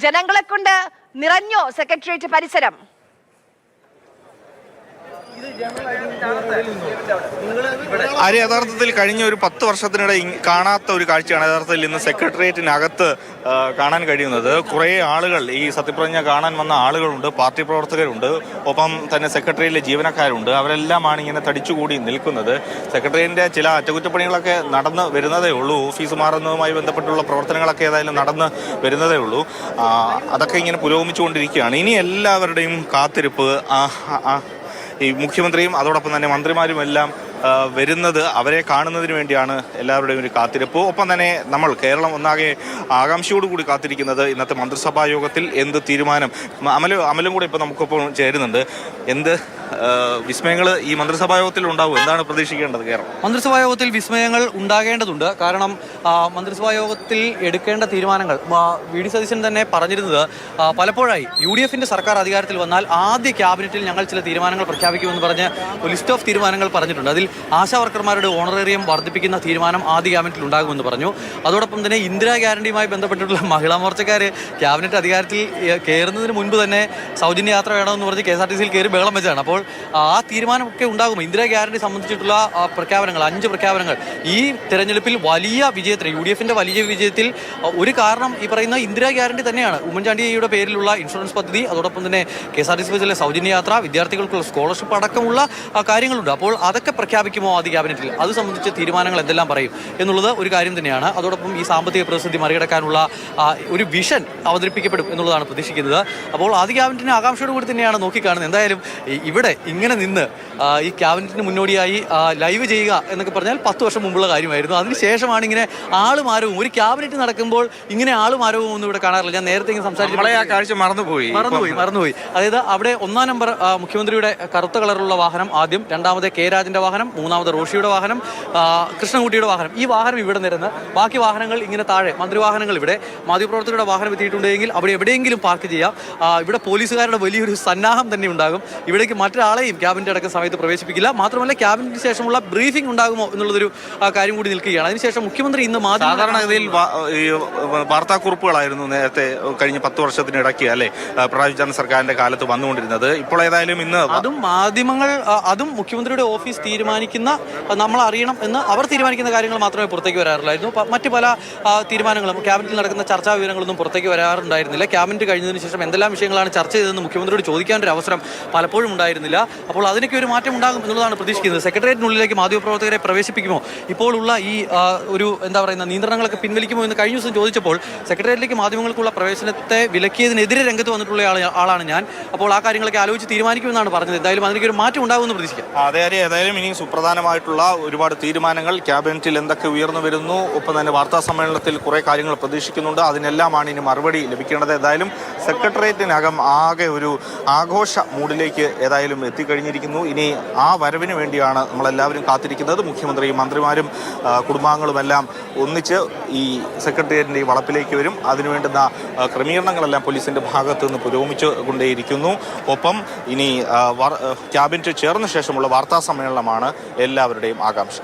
ജനങ്ങളെ കൊണ്ട് നിറഞ്ഞോ സെക്രട്ടേറിയറ്റ് പരിസരം? യഥാർത്ഥത്തിൽ കഴിഞ്ഞ ഒരു 10 വർഷത്തിനിടെ കാണാത്ത ഒരു കാഴ്ചയാണ് യഥാർത്ഥത്തിൽ ഇന്ന് സെക്രട്ടേറിയറ്റിനകത്ത് കാണാൻ കഴിയുന്നത്. കുറേ ആളുകൾ, ഈ സത്യപ്രതിജ്ഞ കാണാൻ വന്ന ആളുകളുണ്ട്, പാർട്ടി പ്രവർത്തകരുണ്ട്, ഒപ്പം തന്നെ സെക്രട്ടേറിയറ്റിലെ ജീവനക്കാരുണ്ട്. അവരെല്ലാമാണ് ഇങ്ങനെ തടിച്ചുകൂടി നിൽക്കുന്നത്. സെക്രട്ടേറിയറ്റിൻ്റെ ചില അറ്റകുറ്റപ്പണികളൊക്കെ നടന്ന് വരുന്നതേ ഉള്ളൂ. ഓഫീസ് മാറുന്നതുമായി ബന്ധപ്പെട്ടുള്ള പ്രവർത്തനങ്ങളൊക്കെ ഏതായാലും നടന്ന് വരുന്നതേ ഉള്ളൂ. അതൊക്കെ ഇങ്ങനെ പുരോഗമിച്ചുകൊണ്ടിരിക്കുകയാണ്. ഇനി എല്ലാവരുടെയും കാത്തിരിപ്പ് ഈ മുഖ്യമന്ത്രിയും അതോടൊപ്പം തന്നെ മന്ത്രിമാരും എല്ലാം വരുന്നത് അവരെ കാണുന്നതിന് വേണ്ടിയാണ് എല്ലാവരുടെയും ഒരു കാത്തിരിപ്പ്. ഒപ്പം തന്നെ നമ്മൾ കേരളം ഒന്നാകെ ആകാംക്ഷയോടുകൂടി കാത്തിരിക്കുന്നത് ഇന്നത്തെ മന്ത്രിസഭാ യോഗത്തിൽ എന്ത് തീരുമാനം. അമലും കൂടെ ഇപ്പോൾ നമുക്കൊപ്പം ചേരുന്നുണ്ട്. എന്ത് വിസ്മയങ്ങൾ ഈ മന്ത്രിസഭാ യോഗത്തിൽ ഉണ്ടാവും? എന്താണ് പ്രതീക്ഷിക്കേണ്ടത്? കേരളം മന്ത്രിസഭാ യോഗത്തിൽ വിസ്മയങ്ങൾ ഉണ്ടാകേണ്ടതുണ്ട്. കാരണം മന്ത്രിസഭാ യോഗത്തിൽ എടുക്കേണ്ട തീരുമാനങ്ങൾ വി.ഡി. സതീശൻ തന്നെ പറഞ്ഞിരുന്നത് പലപ്പോഴായി UDF-ന്റെ സർക്കാർ അധികാരത്തിൽ വന്നാൽ ആദ്യ ക്യാബിനറ്റിൽ ഞങ്ങൾ ചില തീരുമാനങ്ങൾ പ്രഖ്യാപിക്കുമെന്ന് പറഞ്ഞ് ഒരു ലിസ്റ്റ് ഓഫ് തീരുമാനങ്ങൾ പറഞ്ഞിട്ടുണ്ട്. അതിൽ ആശാവർക്കർമാരുടെ ഓണറേറിയം വർദ്ധിപ്പിക്കുന്ന തീരുമാനം ആദ്യ ക്യാബിനറ്റിൽ ഉണ്ടാകുമെന്ന് പറഞ്ഞു. അതോടൊപ്പം തന്നെ ഇന്ദിരാ ഗ്യാരണ്ടിയുമായി ബന്ധപ്പെട്ടിട്ടുള്ള മഹിളാ മോർച്ചക്കാർ ക്യാബിനറ്റ് അധികാരത്തിൽ കയറുന്നതിന് മുൻപ് തന്നെ സൗജന്യ യാത്ര വേണമെന്ന് പറഞ്ഞ് KSRTC-യിൽ കയറി ബഹളം വെച്ചാണ്. അപ്പോൾ ആ തീരുമാനമൊക്കെ ഉണ്ടാകും. ഇന്ദിരാ ഗ്യാരണ്ടി സംബന്ധിച്ചിട്ടുള്ള പ്രഖ്യാപനങ്ങൾ, 5 പ്രഖ്യാപനങ്ങൾ ഈ തെരഞ്ഞെടുപ്പിൽ വലിയ വിജയത്തിന്, UDF-ന്റെ വലിയ വിജയത്തിൽ ഒരു കാരണം ഈ പറയുന്ന ഇന്ദിരാ ഗ്യാരണ്ടി തന്നെയാണ്. ഉമ്മൻചാണ്ടിയുടെ പേരിലുള്ള ഇൻഷുറൻസ് പദ്ധതി, അതോടൊപ്പം തന്നെ KSRTC ബസ്സിലെ സൗജന്യ യാത്ര, വിദ്യാർത്ഥികൾക്കുള്ള സ്കോളർഷിപ്പ് അടക്കമുള്ള കാര്യങ്ങളുണ്ട്. അപ്പോൾ അതൊക്കെ പ്രഖ്യാപിക്കുമോ ആദ്യ ക്യാബിനറ്റിൽ? അത് സംബന്ധിച്ച് തീരുമാനങ്ങൾ എന്തെല്ലാം പറയും എന്നുള്ളത് ഒരു കാര്യം തന്നെയാണ്. അതോടൊപ്പം ഈ സാമ്പത്തിക പ്രതിസന്ധി മറികടക്കാനുള്ള ഒരു വിഷൻ അവതരിപ്പിക്കപ്പെടും എന്നുള്ളതാണ് പ്രതീക്ഷിക്കുന്നത്. അപ്പോൾ ആദ്യ ക്യാബിനറ്റിന് ആകാംക്ഷയോട് കൂടി തന്നെയാണ് നോക്കിക്കാണുന്നത്. എന്തായാലും ഇവിടെ ഇങ്ങനെ നിന്ന് ഈ ക്യാബിനറ്റിന് മുന്നോടിയായി ലൈവ് ചെയ്യുക എന്നൊക്കെ പറഞ്ഞാൽ 10 വർഷം മുമ്പുള്ള കാര്യമായിരുന്നു. അതിനുശേഷമാണ് ഇങ്ങനെ ആളുമാരവും, ഒരു ക്യാബിനറ്റ് നടക്കുമ്പോൾ ഇങ്ങനെ ആളുമാരവും ഒന്നും ഇവിടെ കാണാറില്ല. ഞാൻ നേരത്തെ കാഴ്ച മറന്നുപോയി. അതായത് അവിടെ 1-ാം നമ്പർ മുഖ്യമന്ത്രിയുടെ കറുത്ത കളറുള്ള വാഹനം ആദ്യം, 2ാമത് K. രാജന്റെ വാഹനം, 3ാമത് റോഷിയുടെ വാഹനം, കൃഷ്ണൻകുട്ടിയുടെ വാഹനം. ഈ വാഹനം ഇവിടെ നിരന്ന് ബാക്കി വാഹനങ്ങൾ ഇങ്ങനെ താഴെ, മന്ത്രിവാഹനങ്ങൾ ഇവിടെ, മാധ്യമപ്രവർത്തകരുടെ വാഹനം എത്തിയിട്ടുണ്ടെങ്കിൽ അവിടെ എവിടെയെങ്കിലും പാർക്ക് ചെയ്യാം. ഇവിടെ പോലീസുകാരുടെ വലിയൊരു സന്നാഹം തന്നെ ഉണ്ടാകും. ഇവിടേക്ക് മറ്റൊരാളെയും ക്യാബിനറ്റ് അടക്കുന്ന സമയത്ത് പ്രവേശിപ്പിക്കില്ല. മാത്രമല്ല ക്യാബിനറ്റിന് ശേഷമുള്ള ബ്രീഫിംഗ് ഉണ്ടാകുമോ എന്നുള്ളതൊരു കാര്യം കൂടി നിൽക്കുകയാണ്. അതിനുശേഷം മുഖ്യമന്ത്രി ഇന്ന് സാധാരണഗതിയിൽ വാർത്താക്കുറിപ്പുകളായിരുന്നു നേരത്തെ കഴിഞ്ഞ 10 വർഷത്തിനിടയ്ക്ക് അല്ലെ പിണറായി വിജയൻ സർക്കാരിന്റെ കാലത്ത് വന്നുകൊണ്ടിരുന്നത്. ഇപ്പോൾ ഏതായാലും ഇന്ന് അതും മാധ്യമങ്ങൾ, അതും മുഖ്യമന്ത്രിയുടെ ഓഫീസ് തീരുമാനിക്കുന്ന, നമ്മൾ അറിയണം എന്ന് അവർ തീരുമാനിക്കുന്ന കാര്യങ്ങൾ മാത്രമേ പുറത്തേക്ക് വരാറുള്ളായിരുന്നു. മറ്റ് പല തീരുമാനങ്ങളും, ക്യാബിനറ്റിൽ നടക്കുന്ന ചർച്ചാ വിവരങ്ങളൊന്നും പുറത്തേക്ക് വരാറുണ്ടായിരുന്നില്ല. ക്യാബിനറ്റ് കഴിഞ്ഞതിന് ശേഷം എന്തെല്ലാം വിഷയങ്ങളാണ് ചർച്ച ചെയ്തതെന്ന് മുഖ്യമന്ത്രിയോട് ചോദിക്കാനൊരു അവസരം പലപ്പോഴും ഉണ്ടായിരുന്നില്ല. അപ്പോൾ അതിനൊക്കെ ഒരു മാറ്റം ഉണ്ടാകും എന്നുള്ളതാണ് പ്രതീക്ഷിക്കുന്നത്. സെക്രട്ടേറിയറ്റിനുള്ളിലേക്ക് മാധ്യമപ്രവർത്തകരെ പ്രവേശിപ്പിക്കുമോ, ഇപ്പോൾ ഉള്ള ഈ ഒരു നിയന്ത്രണങ്ങളൊക്കെ പിൻവലിക്കുമോ എന്ന് കഴിഞ്ഞ ദിവസം ചോദിച്ചപ്പോൾ സെക്രട്ടേറിയറ്റിലേക്ക് മാധ്യമങ്ങൾക്കുള്ള പ്രവേശനത്തെ വിലക്കിയതിനെതിരെ രംഗത്ത് വന്നിട്ടുള്ള ആളാണ് ഞാൻ. അപ്പോൾ ആ കാര്യങ്ങളൊക്കെ ആലോചിച്ച് തീരുമാനിക്കുമെന്നാണ് പറഞ്ഞത്. എന്തായാലും അതിനൊക്കെ ഒരു മാറ്റം ഉണ്ടാകുമെന്ന് പ്രതീക്ഷിക്കാം. ഏതായാലും ഇനി സുപ്രധാനമായിട്ടുള്ള ഒരുപാട് തീരുമാനങ്ങൾ ക്യാബിനറ്റിൽ എന്തൊക്കെ ഉയർന്നു വരുന്നു, ഒപ്പം തന്നെ വാർത്താ സമ്മേളനത്തിൽ കുറേ കാര്യങ്ങൾ പ്രതീക്ഷിക്കുന്നുണ്ട്. അതിനെല്ലാമാണ് ഇനി മറുപടി ലഭിക്കേണ്ടത്. ഏതായാലും സെക്രട്ടേറിയറ്റിനകം ആകെ ഒരു ആഘോഷ മൂഡിലേക്ക് ഏതായാലും എത്തിക്കഴിഞ്ഞിരിക്കുന്നു. ഇനി ആ വരവിന് വേണ്ടിയാണ് നമ്മളെല്ലാവരും കാത്തിരിക്കുന്നത്. മുഖ്യമന്ത്രിയും മന്ത്രിമാരും കുടുംബാംഗങ്ങളുമെല്ലാം ഒന്നിച്ച് ഈ സെക്രട്ടേറിയറ്റിൻ്റെ ഈ വളപ്പിലേക്ക് വരും. അതിനുവേണ്ടുന്ന ക്രമീകരണങ്ങളെല്ലാം പോലീസിൻ്റെ ഭാഗത്തു നിന്ന് പുരോഗമിച്ചു കൊണ്ടേയിരിക്കുന്നു. ഒപ്പം ഇനി ക്യാബിനറ്റ് ചേർന്ന ശേഷമുള്ള വാർത്താ സമ്മേളനമാണ് എല്ലാവരുടെയും ആകാംക്ഷ.